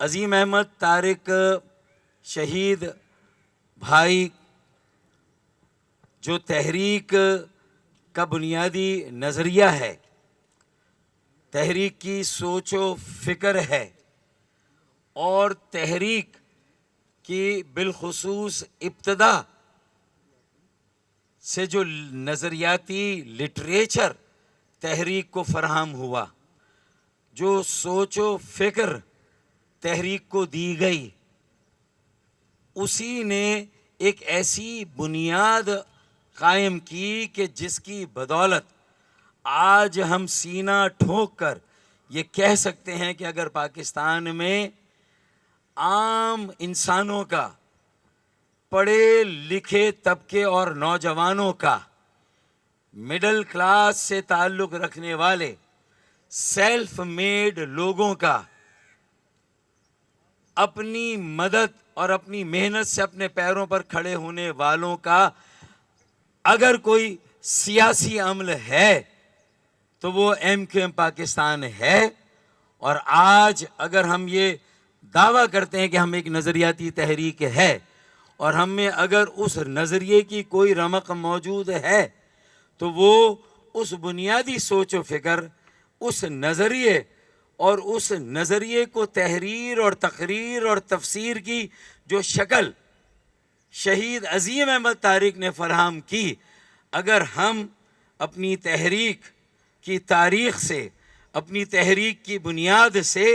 عظیم احمد طارق شہید بھائی جو تحریک کا بنیادی نظریہ ہے، تحریک کی سوچ و فکر ہے، اور تحریک کی بالخصوص ابتدا سے جو نظریاتی لٹریچر تحریک کو فراہم ہوا، جو سوچ و فکر تحریک کو دی گئی، اسی نے ایک ایسی بنیاد قائم کی کہ جس کی بدولت آج ہم سینہ ٹھوک کر یہ کہہ سکتے ہیں کہ اگر پاکستان میں عام انسانوں کا، پڑھے لکھے طبقے اور نوجوانوں کا، مڈل کلاس سے تعلق رکھنے والے سیلف میڈ لوگوں کا، اپنی مدد اور اپنی محنت سے اپنے پیروں پر کھڑے ہونے والوں کا اگر کوئی سیاسی عمل ہے تو وہ ایم کیو ایم پاکستان ہے۔ اور آج اگر ہم یہ دعویٰ کرتے ہیں کہ ہم ایک نظریاتی تحریک ہے، اور ہم میں اگر اس نظریے کی کوئی رمق موجود ہے تو وہ اس بنیادی سوچ و فکر، اس نظریے اور اس نظریے کو تحریر اور تقریر اور تفسیر کی جو شکل شہید عظیم احمد طارق نے فراہم کی، اگر ہم اپنی تحریک کی تاریخ سے، اپنی تحریک کی بنیاد سے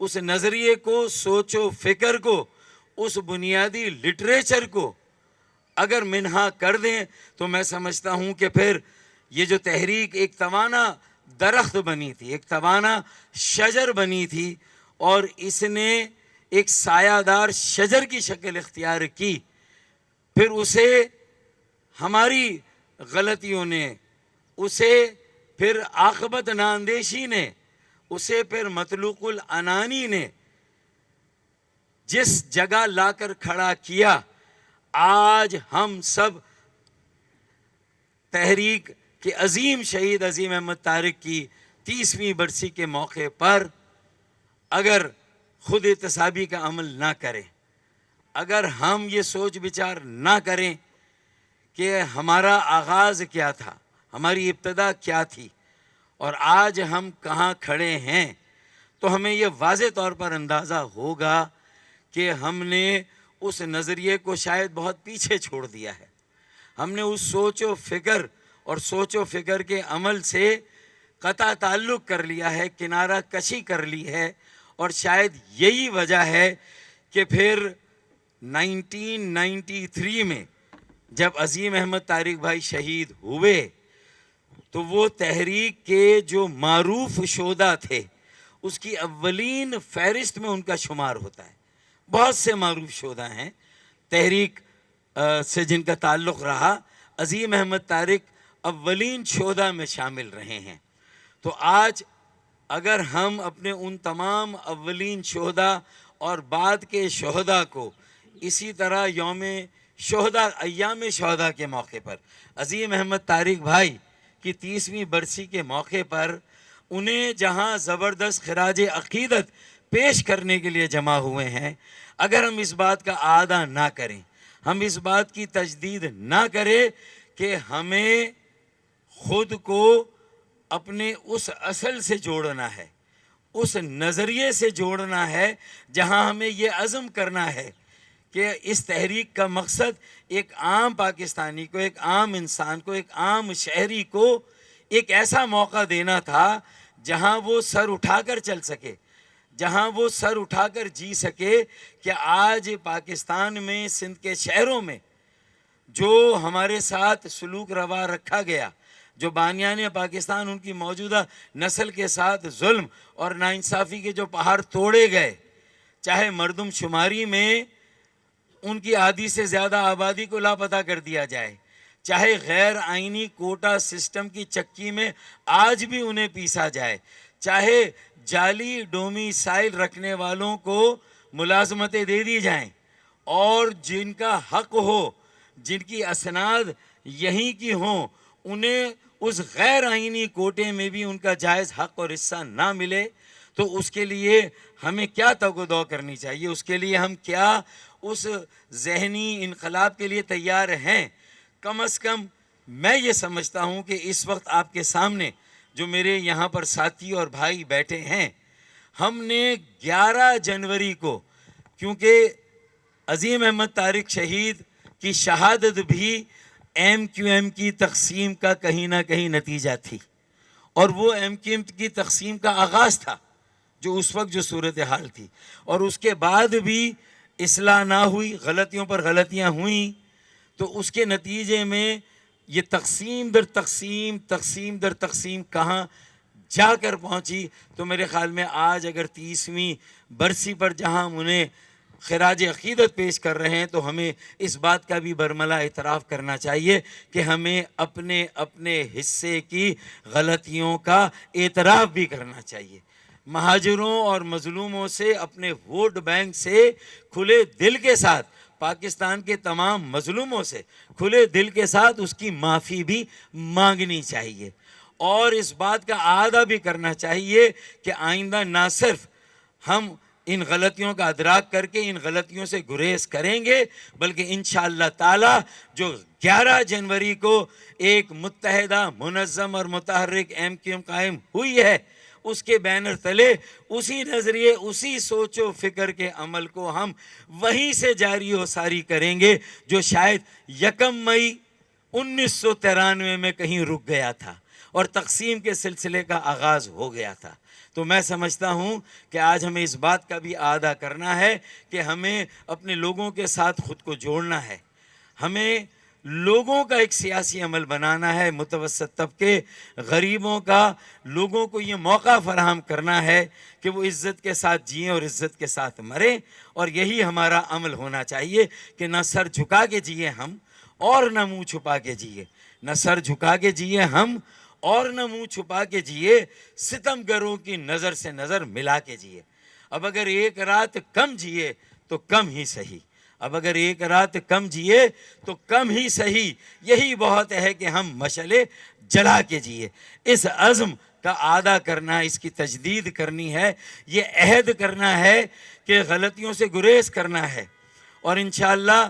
اس نظریے کو، سوچ و فکر کو، اس بنیادی لٹریچر کو اگر منہا کر دیں تو میں سمجھتا ہوں کہ پھر یہ جو تحریک ایک توانا درخت بنی تھی، ایک توانا شجر بنی تھی، اور اس نے ایک سایہ دار شجر کی شکل اختیار کی، پھر اسے ہماری غلطیوں نے، اسے پھر عاقبت نااندیشی نے، اسے پھر مطلوق العنانی نے جس جگہ لا کر کھڑا کیا، آج ہم سب تحریک کے عظیم شہید عظیم احمد طارق کی 30ویں برسی کے موقع پر اگر خود احتسابی کا عمل نہ کریں، اگر ہم یہ سوچ بچار نہ کریں کہ ہمارا آغاز کیا تھا، ہماری ابتدا کیا تھی، اور آج ہم کہاں کھڑے ہیں، تو ہمیں یہ واضح طور پر اندازہ ہوگا کہ ہم نے اس نظریے کو شاید بہت پیچھے چھوڑ دیا ہے۔ ہم نے اس سوچ و فکر اور سوچ و فکر کے عمل سے قطع تعلق کر لیا ہے، کنارہ کشی کر لی ہے، اور شاید یہی وجہ ہے کہ پھر 1993 میں جب عظیم احمد طارق بھائی شہید ہوئے تو وہ تحریک کے جو معروف شہداء تھے اس کی اولین فہرست میں ان کا شمار ہوتا ہے۔ بہت سے معروف شہداء ہیں تحریک سے جن کا تعلق رہا، عظیم احمد طارق اولین شہداء میں شامل رہے ہیں۔ تو آج اگر ہم اپنے ان تمام اولین شہداء اور بعد کے شہداء کو اسی طرح یوم شہداء، ایام شہداء کے موقع پر، عظیم احمد طارق بھائی کی 30ویں برسی کے موقع پر انہیں جہاں زبردست خراج عقیدت پیش کرنے کے لیے جمع ہوئے ہیں، اگر ہم اس بات کا اعادہ نہ کریں، ہم اس بات کی تجدید نہ کریں کہ ہمیں خود کو اپنے اس اصل سے جوڑنا ہے، اس نظریے سے جوڑنا ہے جہاں ہمیں یہ عزم کرنا ہے کہ اس تحریک کا مقصد ایک عام پاکستانی کو، ایک عام انسان کو، ایک عام شہری کو ایک ایسا موقع دینا تھا جہاں وہ سر اٹھا کر چل سکے، جہاں وہ سر اٹھا کر جی سکے کہ آج پاکستان میں، سندھ کے شہروں میں جو ہمارے ساتھ سلوک روا رکھا گیا، جو بانیان پاکستان ان کی موجودہ نسل کے ساتھ ظلم اور ناانصافی کے جو پہاڑ توڑے گئے، چاہے مردم شماری میں ان کی آدھی سے زیادہ آبادی کو لاپتہ کر دیا جائے، چاہے غیر آئینی کوٹا سسٹم کی چکی میں آج بھی انہیں پیسا جائے، چاہے جعلی ڈومیسائل رکھنے والوں کو ملازمتیں دے دی جائیں، اور جن کا حق ہو، جن کی اسناد یہیں کی ہوں، انہیں اس غیر آئینی کوٹے میں بھی ان کا جائز حق اور حصہ نہ ملے، تو اس کے لیے ہمیں کیا توق و دو کرنی چاہیے، اس کے لیے ہم کیا اس ذہنی انقلاب کے لیے تیار ہیں؟ کم از کم میں یہ سمجھتا ہوں کہ اس وقت آپ کے سامنے جو میرے یہاں پر ساتھی اور بھائی بیٹھے ہیں، ہم نے 11 جنوری کو، کیونکہ عظیم احمد طارق شہید کی شہادت بھی ایم کیو ایم کی تقسیم کا کہیں نہ کہیں نتیجہ تھی، اور وہ ایم کیو ایم کی تقسیم کا آغاز تھا جو اس وقت جو صورتحال تھی، اور اس کے بعد بھی اصلاح نہ ہوئی، غلطیوں پر غلطیاں ہوئیں، تو اس کے نتیجے میں یہ تقسیم در تقسیم، تقسیم در تقسیم کہاں جا کر پہنچی۔ تو میرے خیال میں آج اگر 30ویں برسی پر جہاں ہم انہیں خراج عقیدت پیش کر رہے ہیں، تو ہمیں اس بات کا بھی برملا اعتراف کرنا چاہیے کہ ہمیں اپنے اپنے حصے کی غلطیوں کا اعتراف بھی کرنا چاہیے۔ مہاجروں اور مظلوموں سے، اپنے ووٹ بینک سے کھلے دل کے ساتھ، پاکستان کے تمام مظلوموں سے کھلے دل کے ساتھ اس کی معافی بھی مانگنی چاہیے، اور اس بات کا اعادہ بھی کرنا چاہیے کہ آئندہ نہ صرف ہم ان غلطیوں کا ادراک کر کے ان غلطیوں سے گریز کریں گے، بلکہ انشاءاللہ تعالی جو 11 جنوری کو ایک متحدہ، منظم اور متحرک ایم کیو ایم قائم ہوئی ہے، اس کے بینر تلے اسی نظریے، اسی سوچ و فکر کے عمل کو ہم وہیں سے جاری و ساری کریں گے جو شاید 1 مئی 1993 میں کہیں رک گیا تھا اور تقسیم کے سلسلے کا آغاز ہو گیا تھا۔ تو میں سمجھتا ہوں کہ آج ہمیں اس بات کا بھی اعادہ کرنا ہے کہ ہمیں اپنے لوگوں کے ساتھ خود کو جوڑنا ہے، ہمیں لوگوں کا ایک سیاسی عمل بنانا ہے، متوسط طبقے، غریبوں کا، لوگوں کو یہ موقع فراہم کرنا ہے کہ وہ عزت کے ساتھ جئیں اور عزت کے ساتھ مریں، اور یہی ہمارا عمل ہونا چاہیے کہ نہ سر جھکا کے جئیں ہم اور نہ منہ چھپا کے جئیں، نہ سر جھکا کے جئیں ہم اور نہ منہ چھپا کے جئیں، ستم گروں کی نظر سے نظر ملا کے جئیں۔ اب اگر ایک رات کم جئے تو کم ہی صحیح، اب اگر ایک رات کم جئے تو کم ہی صحیح، یہی بہت ہے کہ ہم مشعلیں جلا کے جئیں۔ اس عزم کا اعادہ کرنا، اس کی تجدید کرنی ہے، یہ عہد کرنا ہے کہ غلطیوں سے گریز کرنا ہے، اور انشاءاللہ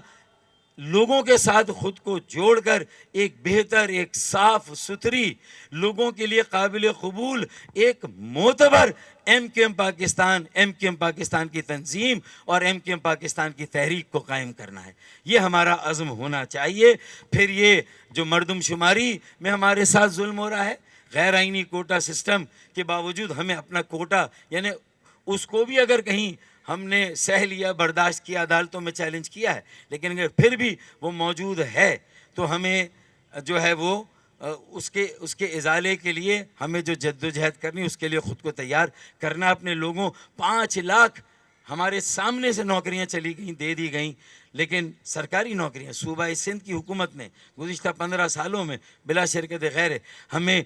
لوگوں کے ساتھ خود کو جوڑ کر ایک بہتر، ایک صاف ستھری، لوگوں کے لیے قابل قبول، ایک معتبر M Q M Pakistan, M Q M Pakistan کی تنظیم اور ایم کیو ایم پاکستان کی تحریک کو قائم کرنا ہے۔ یہ ہمارا عزم ہونا چاہیے۔ پھر یہ جو مردم شماری میں ہمارے ساتھ ظلم ہو رہا ہے، غیر آئینی کوٹا سسٹم کے باوجود ہمیں اپنا کوٹا، یعنی اس کو بھی اگر کہیں ہم نے سہ لیا، برداشت کیا، عدالتوں میں چیلنج کیا ہے، لیکن اگر پھر بھی وہ موجود ہے تو ہمیں جو ہے وہ اس کے ازالے کے لیے ہمیں جو جد و جہد کرنی، اس کے لیے خود کو تیار کرنا۔ اپنے لوگوں، 5 لاکھ ہمارے سامنے سے نوکریاں چلی گئیں، دے دی گئیں، لیکن سرکاری نوکریاں صوبہ سندھ کی حکومت نے گزشتہ 15 سالوں میں بلا شرکت غیر، ہمیں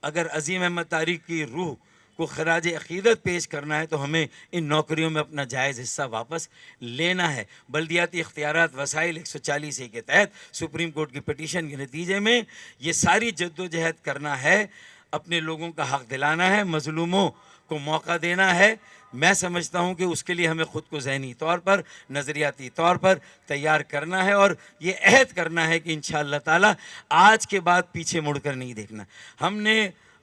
اگر عظیم احمد طارق کی روح کو خراج عقیدت پیش کرنا ہے تو ہمیں ان نوکریوں میں اپنا جائز حصہ واپس لینا ہے۔ بلدیاتی اختیارات وسائل 140A کے تحت سپریم کورٹ کی پٹیشن کے نتیجے میں یہ ساری جد و جہد کرنا ہے، اپنے لوگوں کا حق دلانا ہے، مظلوموں کو موقع دینا ہے۔ میں سمجھتا ہوں کہ اس کے لیے ہمیں خود کو ذہنی طور پر، نظریاتی طور پر تیار کرنا ہے، اور یہ عہد کرنا ہے کہ انشاءاللہ تعالی آج کے بعد پیچھے مڑ کر نہیں دیکھنا۔ ہم نے،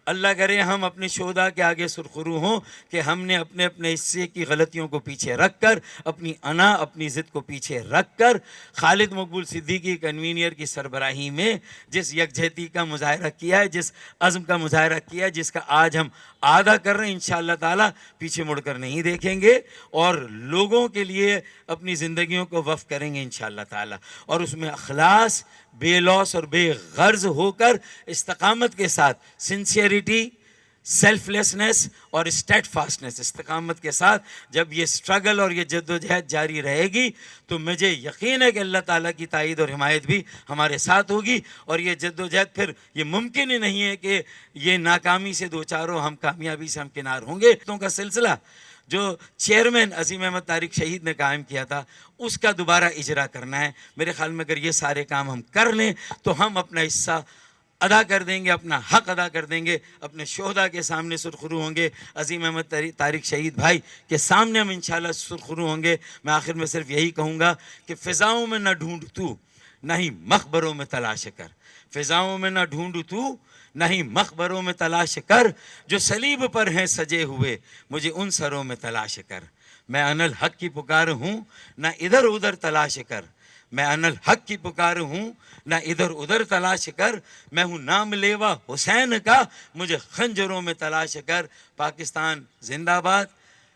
اللہ کرے ہم اپنے شہداء کے آگے سرخرو ہوں کہ ہم نے اپنے اپنے حصے کی غلطیوں کو پیچھے رکھ کر، اپنی انا، اپنی ضد کو پیچھے رکھ کر، خالد مقبول صدیقی کنوینئر کی سربراہی میں جس یکجہتی کا مظاہرہ کیا ہے، جس عزم کا مظاہرہ کیا ہے، جس کا آج ہم اعادہ کر رہے ہیں، انشاءاللہ تعالیٰ پیچھے مڑ کر نہیں دیکھیں گے، اور لوگوں کے لیے اپنی زندگیوں کو وقف کریں گے انشاءاللہ تعالیٰ، اور اس میں اخلاص، بے لوث اور بے غرض ہو کر استقامت کے ساتھ، سنسیئرٹی، سیلف لیسنس اور اسٹیٹ فاسٹنس، استقامت کے ساتھ جب یہ سٹرگل اور یہ جد و جہد جاری رہے گی تو مجھے یقین ہے کہ اللہ تعالیٰ کی تائید اور حمایت بھی ہمارے ساتھ ہوگی، اور یہ جد و جہد پھر یہ ممکن ہی نہیں ہے کہ یہ ناکامی سے دوچار ہو، ہم کامیابی سے ہم کنار ہوں گے۔ تو کا سلسلہ جو چیئرمین عظیم احمد طارق شہید نے قائم کیا تھا، اس کا دوبارہ اجرا کرنا ہے۔ میرے خیال میں اگر یہ سارے کام ہم کر لیں تو ہم اپنا حصہ ادا کر دیں گے، اپنا حق ادا کر دیں گے، اپنے شہداء کے سامنے سرخرو ہوں گے، عظیم احمد طارق شہید بھائی کے سامنے ہم انشاءاللہ سرخرو ہوں گے۔ میں آخر میں صرف یہی کہوں گا کہ فضاؤں میں نہ ڈھونڈ تو، نہ ہی مقبروں میں تلاش کر، فضاؤں میں نہ ڈھونڈ تو، نہ ہی مقبروں میں تلاش کر، جو صلیب پر ہیں سجے ہوئے مجھے ان سروں میں تلاش کر۔ میں انا الحق کی پکار ہوں، نہ ادھر ادھر تلاش کر، میں انا الحق کی پکار ہوں، نہ ادھر ادھر تلاش کر، میں ہوں نام لیوا حسین کا، مجھے خنجروں میں تلاش کر۔ پاکستان زندہ باد،